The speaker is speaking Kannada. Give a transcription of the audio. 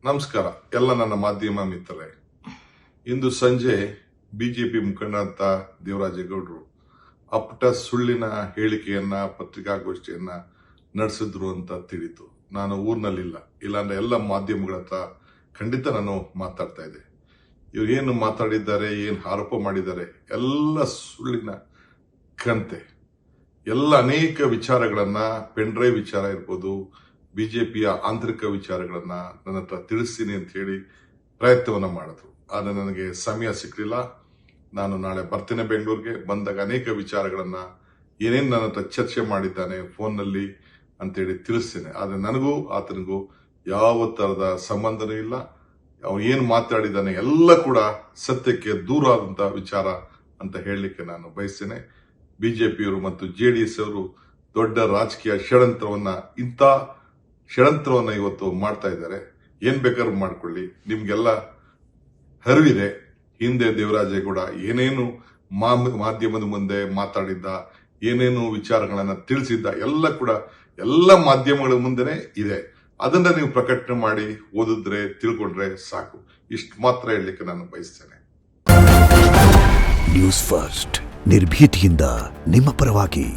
ನಮಸ್ಕಾರ ಎಲ್ಲ ನನ್ನ ಮಾಧ್ಯಮ ಮಿತ್ರರೇ. ಇಂದು ಸಂಜೆ ಬಿಜೆಪಿ ಮುಖಂಡರಂತ ದೇವರಾಜೇಗೌಡರು ಅಪ್ಪಟ ಸುಳ್ಳಿನ ಹೇಳಿಕೆಯನ್ನ ಪತ್ರಿಕಾಗೋಷ್ಠಿಯನ್ನ ನಡೆಸಿದ್ರು ಅಂತ ತಿಳಿತು. ನಾನು ಊರಿನಲ್ಲಿಲ್ಲ, ಇಲ್ಲಾಂದ್ರೆ ಎಲ್ಲ ಮಾಧ್ಯಮಗಳ ಹತ್ರ ಖಂಡಿತ ನಾನು ಮಾತಾಡ್ತಾ ಇದ್ದೆ. ಇವ್ರು ಏನು ಮಾತಾಡಿದ್ದಾರೆ, ಏನು ಆರೋಪ ಮಾಡಿದ್ದಾರೆ ಎಲ್ಲ ಸುಳ್ಳಿನ ಕಂತೆ. ಎಲ್ಲ ಅನೇಕ ವಿಚಾರಗಳನ್ನ, ಪೆನ್ಡ್ರೈವ್ ವಿಚಾರ ಇರ್ಬೋದು, ಬಿಜೆಪಿಯ ಆಂತರಿಕ ವಿಚಾರಗಳನ್ನ ನನ್ನ ಹತ್ರ ತಿಳಿಸ್ತೀನಿ ಅಂತ ಹೇಳಿ ಪ್ರಯತ್ನವನ್ನ ಮಾಡಿದ್ರು. ಆದ್ರೆ ನನಗೆ ಸಮಯ ಸಿಕ್ಕಲಿಲ್ಲ. ನಾನು ನಾಳೆ ಬರ್ತೇನೆ ಬೆಂಗಳೂರಿಗೆ. ಬಂದಾಗ ಅನೇಕ ವಿಚಾರಗಳನ್ನ ಏನೇನು ನನ್ನ ಹತ್ರ ಚರ್ಚೆ ಮಾಡಿದ್ದಾನೆ ಫೋನ್ನಲ್ಲಿ ಅಂತೇಳಿ ತಿಳಿಸ್ತೇನೆ. ಆದ್ರೆ ನನಗೂ ಆತನಿಗೂ ಯಾವ ತರದ ಸಂಬಂಧನೂ ಇಲ್ಲ. ಅವನು ಏನು ಮಾತಾಡಿದ್ದಾನೆ ಎಲ್ಲ ಕೂಡ ಸತ್ಯಕ್ಕೆ ದೂರ ಆದಂತಹ ವಿಚಾರ ಅಂತ ಹೇಳಲಿಕ್ಕೆ ನಾನು ಬಯಸ್ತೇನೆ. ಬಿಜೆಪಿಯವರು ಮತ್ತು ಜೆಡಿಎಸ್ ಅವರು ದೊಡ್ಡ ರಾಜಕೀಯ ಷಡ್ಯಂತ್ರವನ್ನ ಇವತ್ತು ಮಾಡ್ತಾ ಇದ್ದಾರೆ. ಏನ್ ಬೇಕಾದ್ರೂ ಮಾಡ್ಕೊಳ್ಳಿ, ನಿಮ್ಗೆಲ್ಲ ಅರಿವಿದೆ. ಹಿಂದೆ ದೇವರಾಜೇಗೌಡ ಏನೇನು ಮಾಧ್ಯಮದ ಮುಂದೆ ಮಾತಾಡಿದ್ದ, ಏನೇನು ವಿಚಾರಗಳನ್ನ ತಿಳಿಸಿದ್ದ ಎಲ್ಲ ಕೂಡ ಎಲ್ಲ ಮಾಧ್ಯಮಗಳ ಮುಂದೆನೆ ಇದೆ. ಅದನ್ನ ನೀವು ಪ್ರಕಟಣೆ ಮಾಡಿ ಓದಿದ್ರೆ ತಿಳ್ಕೊಂಡ್ರೆ ಸಾಕು. ಇಷ್ಟು ಮಾತ್ರ ಹೇಳಲಿಕ್ಕೆ ನಾನು ಬಯಸ್ತೇನೆ. ನ್ಯೂಸ್ ಫಸ್ಟ್, ನಿರ್ಭೀತಿಯಿಂದ ನಿಮ್ಮ ಪರವಾಗಿ.